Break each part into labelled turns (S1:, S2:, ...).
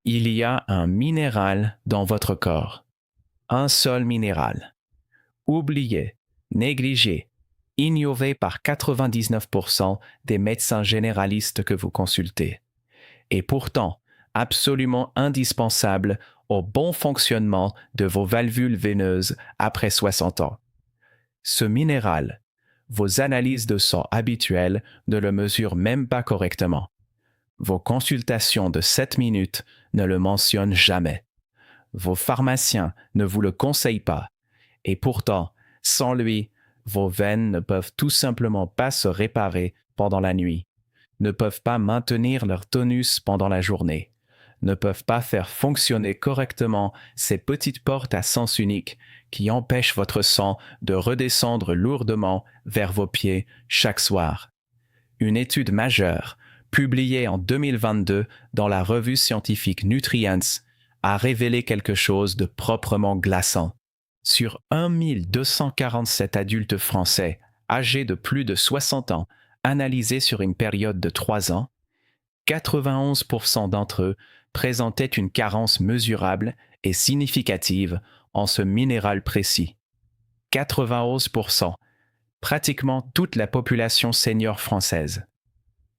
S1: Il y a un minéral dans votre corps. Un seul minéral. Oublié, négligé, ignoré par 99% des médecins généralistes que vous consultez. Et pourtant, absolument indispensable au bon fonctionnement de vos valvules veineuses après 60 ans. Ce minéral, vos analyses de sang habituelles ne le mesurent même pas correctement. Vos consultations de 7 minutes ne le mentionnent jamais. Vos pharmaciens ne vous le conseillent pas. Et pourtant, sans lui, vos veines ne peuvent tout simplement pas se réparer pendant la nuit, ne peuvent pas maintenir leur tonus pendant la journée, ne peuvent pas faire fonctionner correctement ces petites portes à sens unique qui empêchent votre sang de redescendre lourdement vers vos pieds chaque soir. Une étude majeure, publiée en 2022 dans la revue scientifique Nutrients, a révélé quelque chose de proprement glaçant. Sur 1247 adultes français âgés de plus de 60 ans, analysés sur une période de 3 ans, 91% d'entre eux présentaient une carence mesurable et significative en ce minéral précis. 91%, pratiquement toute la population senior française.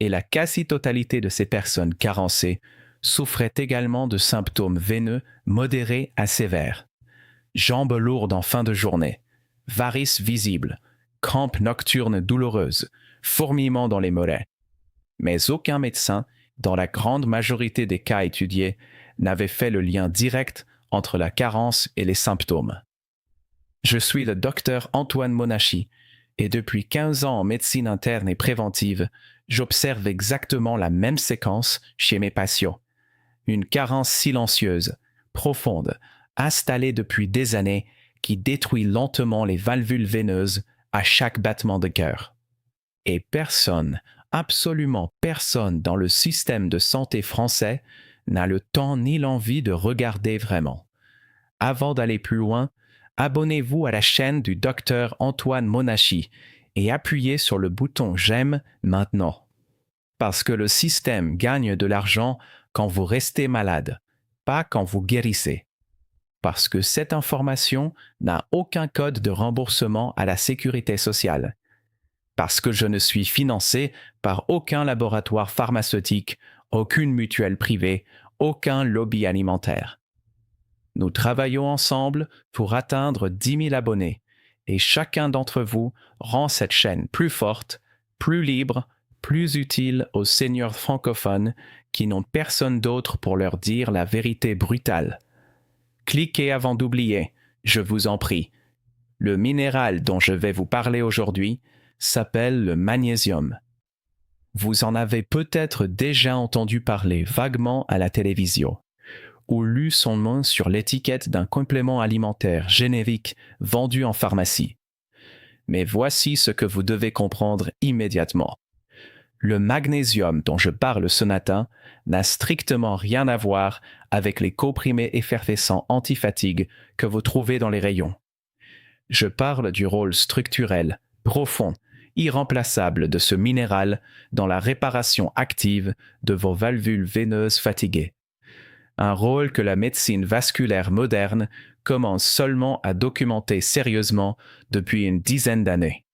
S1: Et la quasi-totalité de ces personnes carencées souffraient également de symptômes veineux modérés à sévères. Jambes lourdes en fin de journée, varices visibles, crampes nocturnes douloureuses, fourmillements dans les mollets. Mais aucun médecin, dans la grande majorité des cas étudiés, n'avait fait le lien direct entre la carence et les symptômes. Je suis le docteur Antoine Monachy et depuis 15 ans en médecine interne et préventive, j'observe exactement la même séquence chez mes patients. Une carence silencieuse, profonde, installée depuis des années qui détruit lentement les valvules veineuses à chaque battement de cœur. Et personne, absolument personne dans le système de santé français n'a le temps ni l'envie de regarder vraiment. Avant d'aller plus loin, abonnez-vous à la chaîne du docteur Antoine Monachy et appuyez sur le bouton j'aime maintenant. Parce que le système gagne de l'argent quand vous restez malade, pas quand vous guérissez. Parce que cette information n'a aucun code de remboursement à la sécurité sociale. Parce que je ne suis financé par aucun laboratoire pharmaceutique, aucune mutuelle privée, aucun lobby alimentaire. Nous travaillons ensemble pour atteindre 10 000 abonnés et chacun d'entre vous rend cette chaîne plus forte, plus libre, plus utile aux seniors francophones qui n'ont personne d'autre pour leur dire la vérité brutale. Cliquez avant d'oublier, je vous en prie. Le minéral dont je vais vous parler aujourd'hui s'appelle le magnésium. Vous en avez peut-être déjà entendu parler vaguement à la télévision ou lu son nom sur l'étiquette d'un complément alimentaire générique vendu en pharmacie. Mais voici ce que vous devez comprendre immédiatement. Le magnésium dont je parle ce matin n'a strictement rien à voir avec les comprimés effervescents anti-fatigue que vous trouvez dans les rayons. Je parle du rôle structurel, profond, irremplaçable de ce minéral dans la réparation active de vos valvules veineuses fatiguées. Un rôle que la médecine vasculaire moderne commence seulement à documenter sérieusement depuis une dizaine d'années.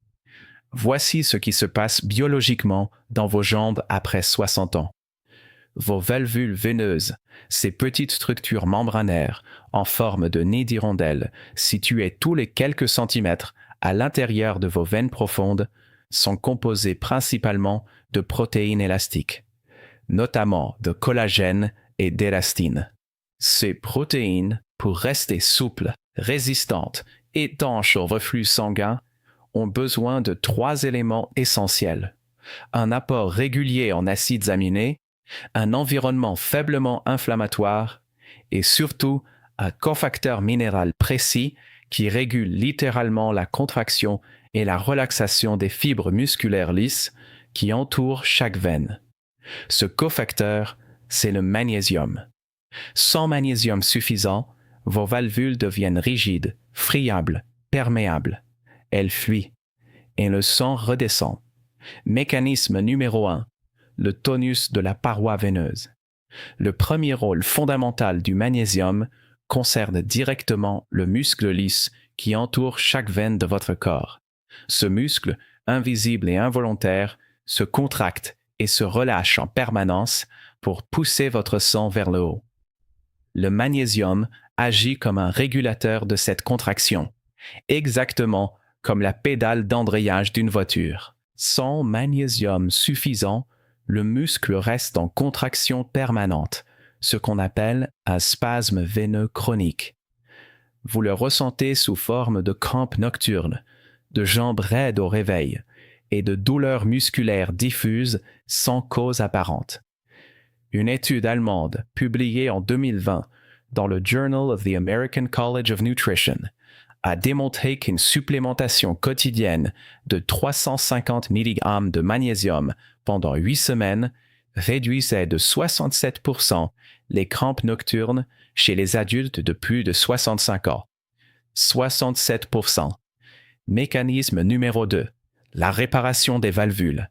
S1: Voici ce qui se passe biologiquement dans vos jambes après 60 ans. Vos valvules veineuses, ces petites structures membranaires en forme de nid d'hirondelle situées tous les quelques centimètres à l'intérieur de vos veines profondes, sont composées principalement de protéines élastiques, notamment de collagène et d'élastine. Ces protéines, pour rester souples, résistantes, étanches au reflux sanguin, ont besoin de 3 éléments essentiels. Un apport régulier en acides aminés, un environnement faiblement inflammatoire et surtout un cofacteur minéral précis qui régule littéralement la contraction et la relaxation des fibres musculaires lisses qui entourent chaque veine. Ce cofacteur, c'est le magnésium. Sans magnésium suffisant, vos valvules deviennent rigides, friables, perméables. Elles fuient et le sang redescend. Mécanisme numéro 1, le tonus de la paroi veineuse. Le premier rôle fondamental du magnésium concerne directement le muscle lisse qui entoure chaque veine de votre corps. Ce muscle, invisible et involontaire, se contracte et se relâche en permanence pour pousser votre sang vers le haut. Le magnésium agit comme un régulateur de cette contraction, exactement comme la pédale d'embrayage d'une voiture. Sans magnésium suffisant, le muscle reste en contraction permanente, ce qu'on appelle un spasme veineux chronique. Vous le ressentez sous forme de crampes nocturnes, de jambes raides au réveil et de douleurs musculaires diffuses sans cause apparente. Une étude allemande publiée en 2020 dans le Journal of the American College of Nutrition a démontré qu'une supplémentation quotidienne de 350 mg de magnésium pendant 8 semaines réduisait de 67% les crampes nocturnes chez les adultes de plus de 65 ans. 67%. Mécanisme numéro 2. La réparation des valvules.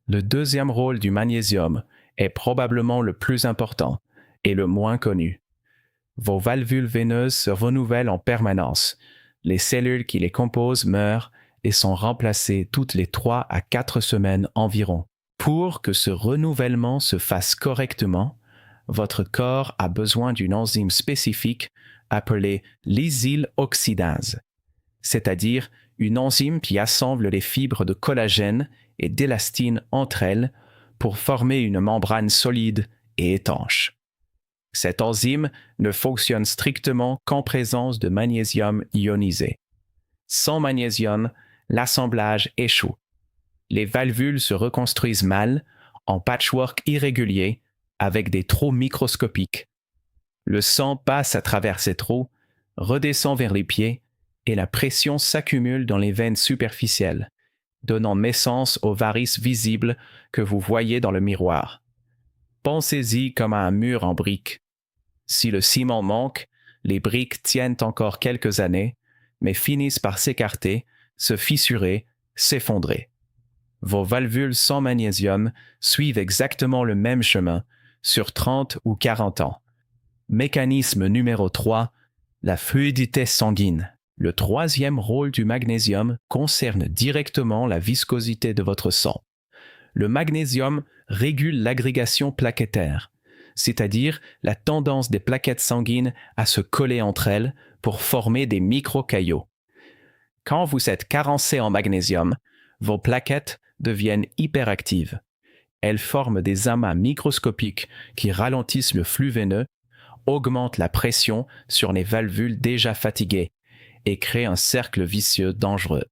S1: Le deuxième rôle du magnésium est probablement le plus important et le moins connu. Vos valvules veineuses se renouvellent en permanence. Les cellules qui les composent meurent et sont remplacées toutes les 3 à 4 semaines environ. Pour que ce renouvellement se fasse correctement, votre corps a besoin d'une enzyme spécifique appelée lysyloxydase, c'est-à-dire une enzyme qui assemble les fibres de collagène et d'élastine entre elles pour former une membrane solide et étanche. Cette enzyme ne fonctionne strictement qu'en présence de magnésium ionisé. Sans magnésium, l'assemblage échoue. Les valvules se reconstruisent mal, en patchwork irrégulier, avec des trous microscopiques. Le sang passe à travers ces trous, redescend vers les pieds, et la pression s'accumule dans les veines superficielles, donnant naissance aux varices visibles que vous voyez dans le miroir. Pensez-y comme à un mur en briques. Si le ciment manque, les briques tiennent encore quelques années, mais finissent par s'écarter, se fissurer, s'effondrer. Vos valvules sans magnésium suivent exactement le même chemin sur 30 ou 40 ans. Mécanisme numéro 3, la fluidité sanguine. Le troisième rôle du magnésium concerne directement la viscosité de votre sang. Le magnésium régule l'agrégation plaquettaire, c'est-à-dire la tendance des plaquettes sanguines à se coller entre elles pour former des microcaillots. Quand vous êtes carencé en magnésium, vos plaquettes deviennent hyperactives. Elles forment des amas microscopiques qui ralentissent le flux veineux, augmentent la pression sur les valvules déjà fatiguées et créent un cercle vicieux dangereux.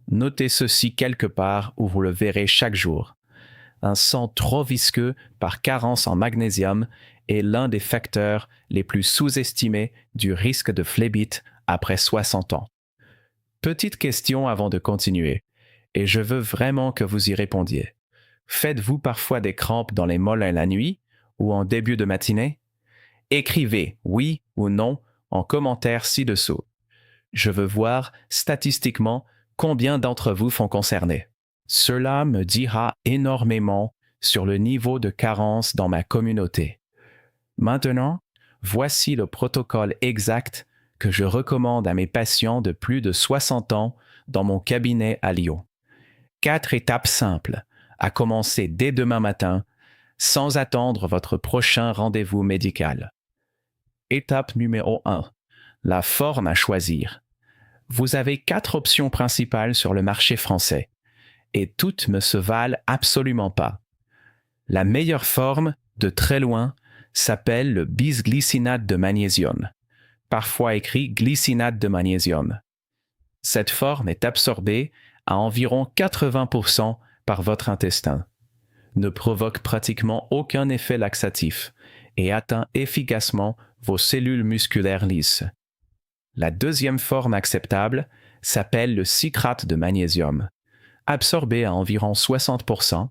S1: Notez ceci quelque part où vous le verrez chaque jour. Un sang trop visqueux par carence en magnésium est l'un des facteurs les plus sous-estimés du risque de phlébite après 60 ans. Petite question avant de continuer, et je veux vraiment que vous y répondiez. Faites-vous parfois des crampes dans les mollets la nuit ou en début de matinée? Écrivez oui ou non en commentaire ci-dessous. Je veux voir statistiquement combien d'entre vous sont concernés. Cela me dira énormément sur le niveau de carence dans ma communauté. Maintenant, voici le protocole exact que je recommande à mes patients de plus de 60 ans dans mon cabinet à Lyon. 4 étapes simples à commencer dès demain matin sans attendre votre prochain rendez-vous médical. Étape numéro 1. La forme à choisir. Vous avez 4 options principales sur le marché français et toutes ne se valent absolument pas. La meilleure forme, de très loin, s'appelle le bisglycinate de magnésium, parfois écrit glycinate de magnésium. Cette forme est absorbée à environ 80% par votre intestin, ne provoque pratiquement aucun effet laxatif et atteint efficacement vos cellules musculaires lisses. La deuxième forme acceptable s'appelle le citrate de magnésium, absorbé à environ 60%,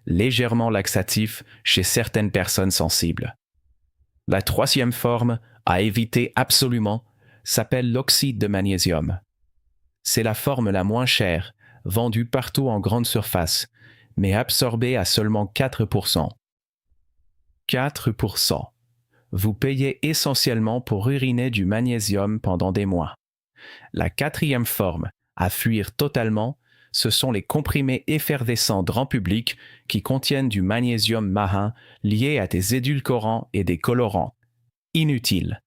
S1: légèrement laxatif chez certaines personnes sensibles. La troisième forme, à éviter absolument, s'appelle l'oxyde de magnésium. C'est la forme la moins chère, vendue partout en grande surface, mais absorbée à seulement 4%. 4%. Vous payez essentiellement pour uriner du magnésium pendant des mois. La quatrième forme, à fuir totalement, ce sont les comprimés effervescents grand public qui contiennent du magnésium marin lié à des édulcorants et des colorants. Inutile.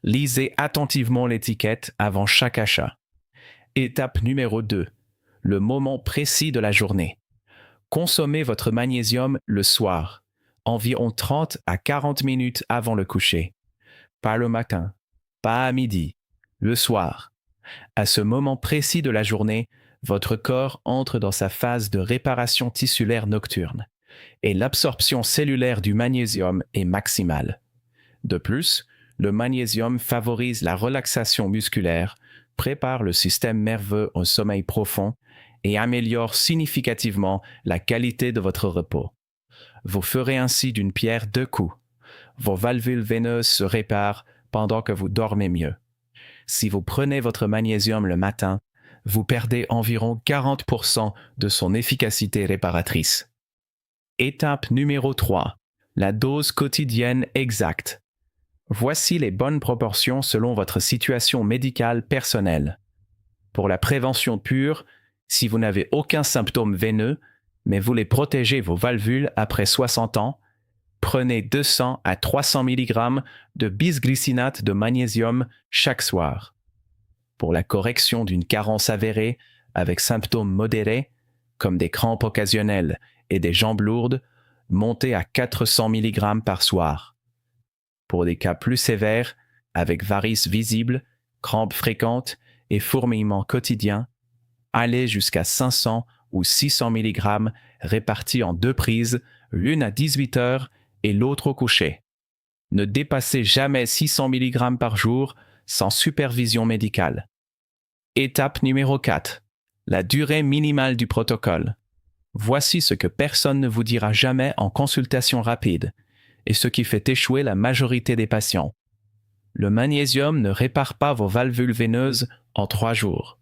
S1: Lisez attentivement l'étiquette avant chaque achat. Étape numéro 2. Le moment précis de la journée. Consommez votre magnésium le soir, environ 30 à 40 minutes avant le coucher. Pas le matin, pas à midi, le soir. À ce moment précis de la journée, votre corps entre dans sa phase de réparation tissulaire nocturne et l'absorption cellulaire du magnésium est maximale. De plus, le magnésium favorise la relaxation musculaire, prépare le système nerveux au sommeil profond et améliore significativement la qualité de votre repos. Vous ferez ainsi d'une pierre deux coups. Vos valvules veineuses se réparent pendant que vous dormez mieux. Si vous prenez votre magnésium le matin, vous perdez environ 40% de son efficacité réparatrice. Étape numéro 3. La dose quotidienne exacte. Voici les bonnes proportions selon votre situation médicale personnelle. Pour la prévention pure, si vous n'avez aucun symptôme veineux, mais voulez protéger vos valvules après 60 ans, prenez 200 à 300 mg de bisglycinate de magnésium chaque soir. Pour la correction d'une carence avérée avec symptômes modérés, comme des crampes occasionnelles et des jambes lourdes, montez à 400 mg par soir. Pour des cas plus sévères, avec varices visibles, crampes fréquentes et fourmillements quotidiens, allez jusqu'à 500 ou 600 mg répartis en 2 prises, l'une à 18 heures et l'autre au coucher. Ne dépassez jamais 600 mg par jour sans supervision médicale. Étape numéro 4. La durée minimale du protocole. Voici ce que personne ne vous dira jamais en consultation rapide et ce qui fait échouer la majorité des patients. Le magnésium ne répare pas vos valvules veineuses en 3 jours.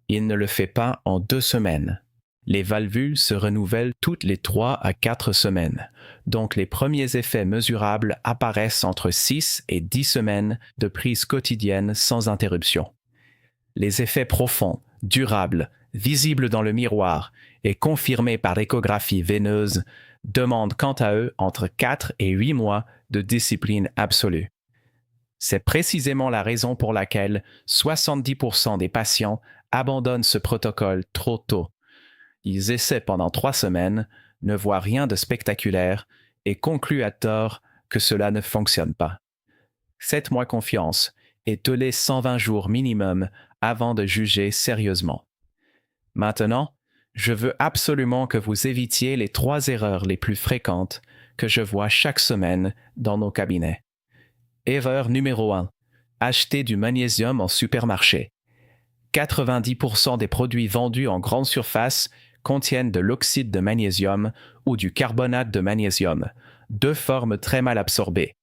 S1: Il ne le fait pas en 2 semaines. Les valvules se renouvellent toutes les 3 à 4 semaines, donc les premiers effets mesurables apparaissent entre 6 et 10 semaines de prise quotidienne sans interruption. Les effets profonds, durables, visibles dans le miroir et confirmés par échographie veineuse demandent quant à eux entre 4 et 8 mois de discipline absolue. C'est précisément la raison pour laquelle 70% des patients abandonnent ce protocole trop tôt. Ils essaient pendant 3 semaines, ne voient rien de spectaculaire et concluent à tort que cela ne fonctionne pas. Faites-moi confiance et tenez 120 jours minimum avant de juger sérieusement. Maintenant, je veux absolument que vous évitiez les 3 erreurs les plus fréquentes que je vois chaque semaine dans nos cabinets. Erreur numéro 1. Acheter du magnésium en supermarché. 90% des produits vendus en grande surface contiennent de l'oxyde de magnésium ou du carbonate de magnésium, 2 formes très mal absorbées.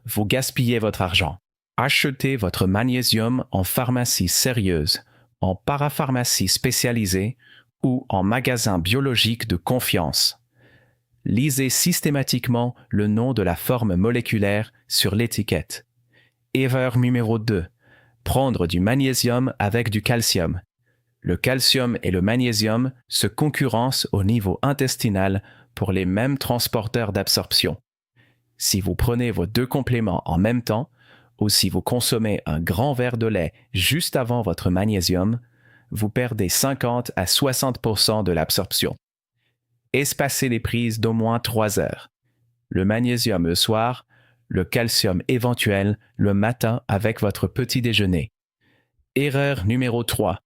S1: Vous gaspillez votre argent. Achetez votre magnésium en pharmacie sérieuse, en parapharmacie spécialisée ou en magasin biologique de confiance. Lisez systématiquement le nom de la forme moléculaire sur l'étiquette. Erreur numéro 2. Prendre du magnésium avec du calcium. Le calcium et le magnésium se concurrencent au niveau intestinal pour les mêmes transporteurs d'absorption. Si vous prenez vos 2 compléments en même temps, ou si vous consommez un grand verre de lait juste avant votre magnésium, vous perdez 50 à 60% de l'absorption. Espacez les prises d'au moins 3 heures. Le magnésium le soir, le calcium éventuel le matin avec votre petit déjeuner. Erreur numéro 3.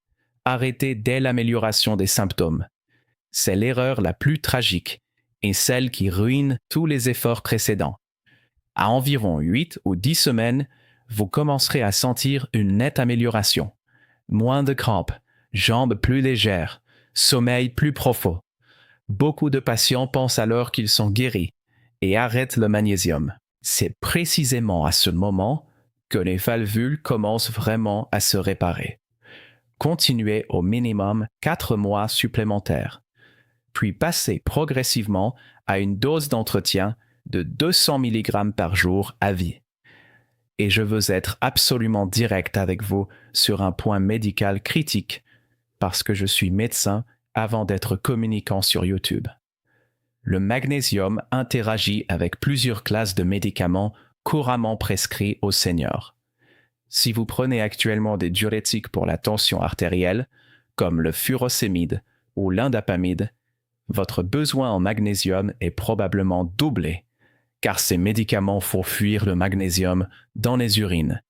S1: Arrêtez dès l'amélioration des symptômes. C'est l'erreur la plus tragique et celle qui ruine tous les efforts précédents. À environ 8 ou 10 semaines, vous commencerez à sentir une nette amélioration. Moins de crampes, jambes plus légères, sommeil plus profond. Beaucoup de patients pensent alors qu'ils sont guéris et arrêtent le magnésium. C'est précisément à ce moment que les valvules commencent vraiment à se réparer. Continuez au minimum 4 mois supplémentaires, puis passez progressivement à une dose d'entretien de 200 mg par jour à vie. Et je veux être absolument direct avec vous sur un point médical critique, parce que je suis médecin avant d'être communicant sur YouTube. Le magnésium interagit avec plusieurs classes de médicaments couramment prescrits aux seniors. Si vous prenez actuellement des diurétiques pour la tension artérielle, comme le furosémide ou l'indapamide, votre besoin en magnésium est probablement doublé, car ces médicaments font fuir le magnésium dans les urines.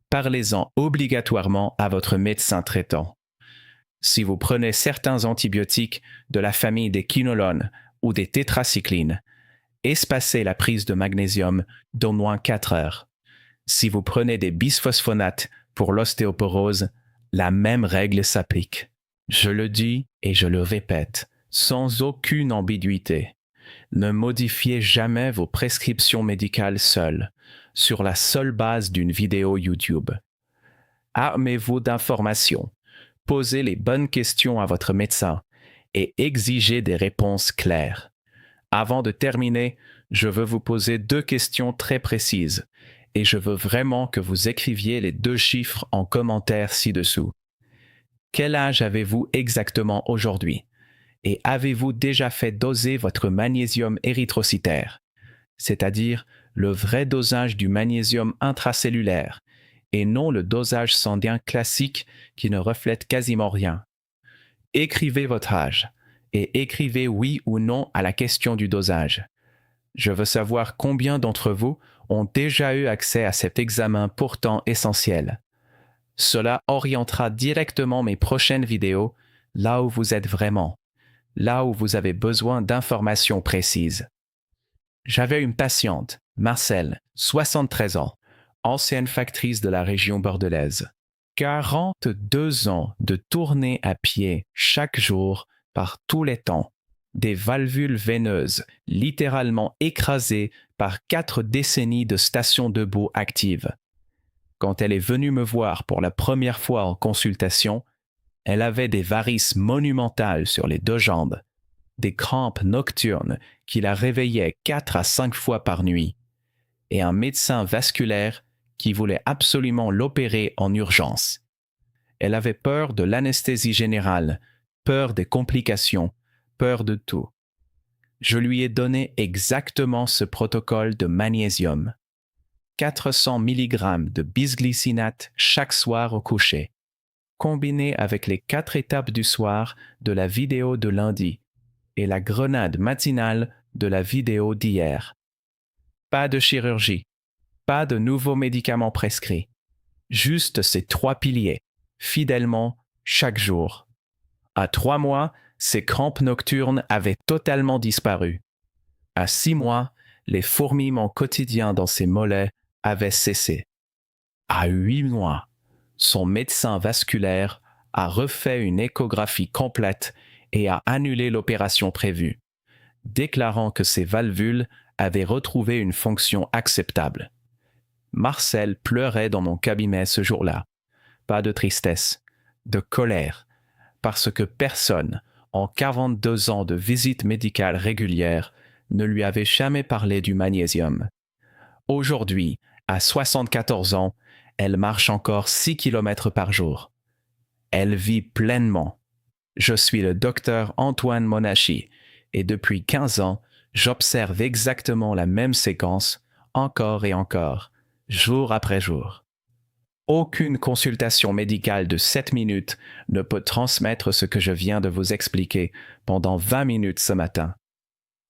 S1: Parlez-en obligatoirement à votre médecin traitant. Si vous prenez certains antibiotiques de la famille des quinolones ou des tétracyclines, espacez la prise de magnésium d'au moins 4 heures. Si vous prenez des bisphosphonates pour l'ostéoporose, la même règle s'applique. Je le dis et je le répète, sans aucune ambiguïté. Ne modifiez jamais vos prescriptions médicales seules, sur la seule base d'une vidéo YouTube. Armez-vous d'informations, posez les bonnes questions à votre médecin et exigez des réponses claires. Avant de terminer, je veux vous poser 2 questions très précises et je veux vraiment que vous écriviez les 2 chiffres en commentaire ci-dessous. Quel âge avez-vous exactement aujourd'hui? Et avez-vous déjà fait doser votre magnésium érythrocytaire, c'est-à-dire le vrai dosage du magnésium intracellulaire, et non le dosage sanguin classique qui ne reflète quasiment rien? Écrivez votre âge et écrivez oui ou non à la question du dosage. Je veux savoir combien d'entre vous ont déjà eu accès à cet examen pourtant essentiel. Cela orientera directement mes prochaines vidéos là où vous êtes vraiment, là où vous avez besoin d'informations précises. J'avais une patiente, Marcel, 73 ans, ancienne factrice de la région bordelaise. 42 ans de tournée à pied chaque jour par tous les temps, des valvules veineuses littéralement écrasées par 4 décennies de stations debout actives. Quand elle est venue me voir pour la première fois en consultation, elle avait des varices monumentales sur les 2 jambes, des crampes nocturnes qui la réveillaient 4 à 5 fois par nuit, et un médecin vasculaire qui voulait absolument l'opérer en urgence. Elle avait peur de l'anesthésie générale, peur des complications, peur de tout. Je lui ai donné exactement ce protocole de magnésium. 400 mg de bisglycinate chaque soir au coucher, combiné avec les 4 étapes du soir de la vidéo de lundi et la grenade matinale de la vidéo d'hier. Pas de chirurgie, pas de nouveaux médicaments prescrits, juste ces 3 piliers, fidèlement chaque jour. À 3 mois, ces crampes nocturnes avaient totalement disparu. À 6 mois, les fourmillements quotidiens dans ses mollets avaient cessé. À 8 mois, son médecin vasculaire a refait une échographie complète et a annulé l'opération prévue, déclarant que ses valvules avaient retrouvé une fonction acceptable. Marcel pleurait dans mon cabinet ce jour-là. Pas de tristesse, de colère, parce que personne, en 42 ans de visites médicales régulières, ne lui avait jamais parlé du magnésium. Aujourd'hui, à 74 ans, elle marche encore 6 km par jour. Elle vit pleinement. Je suis le docteur Antoine Monachie et depuis 15 ans, j'observe exactement la même séquence, encore et encore, jour après jour. Aucune consultation médicale de 7 minutes ne peut transmettre ce que je viens de vous expliquer pendant 20 minutes ce matin.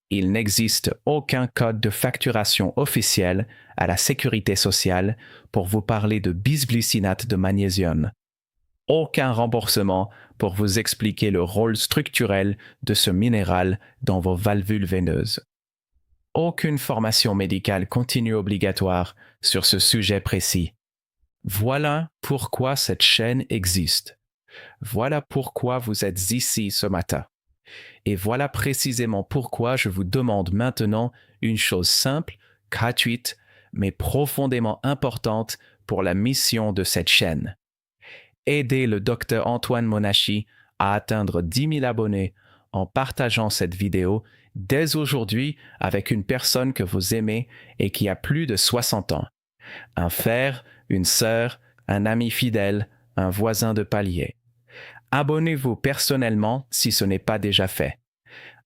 S1: Il n'existe aucun code de facturation officiel à la sécurité sociale pour vous parler de bisglycinate de magnésium. Aucun remboursement pour vous expliquer le rôle structurel de ce minéral dans vos valvules veineuses. Aucune formation médicale continue obligatoire sur ce sujet précis. Voilà pourquoi cette chaîne existe. Voilà pourquoi vous êtes ici ce matin. Et voilà précisément pourquoi je vous demande maintenant une chose simple, gratuite, mais profondément importante pour la mission de cette chaîne. Aidez le docteur Antoine Monachie à atteindre 10 000 abonnés en partageant cette vidéo dès aujourd'hui avec une personne que vous aimez et qui a plus de 60 ans. Un frère, une sœur, un ami fidèle, un voisin de palier. Abonnez-vous personnellement si ce n'est pas déjà fait.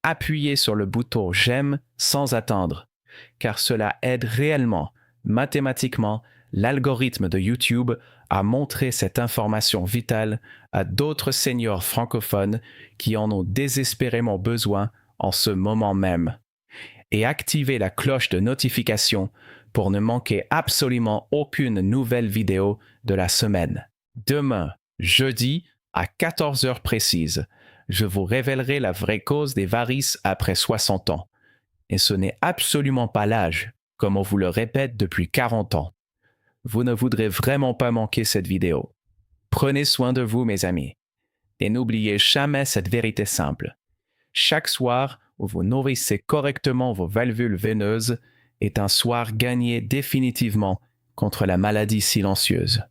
S1: Appuyez sur le bouton j'aime sans attendre, car cela aide réellement, mathématiquement, l'algorithme de YouTube à montrer cette information vitale à d'autres seniors francophones qui en ont désespérément besoin en ce moment même. Et activez la cloche de notification pour ne manquer absolument aucune nouvelle vidéo de la semaine. Demain, jeudi, à 14 heures précises, je vous révélerai la vraie cause des varices après 60 ans. Et ce n'est absolument pas l'âge, comme on vous le répète depuis 40 ans. Vous ne voudrez vraiment pas manquer cette vidéo. Prenez soin de vous, mes amis. Et n'oubliez jamais cette vérité simple. Chaque soir où vous nourrissez correctement vos valvules veineuses est un soir gagné définitivement contre la maladie silencieuse.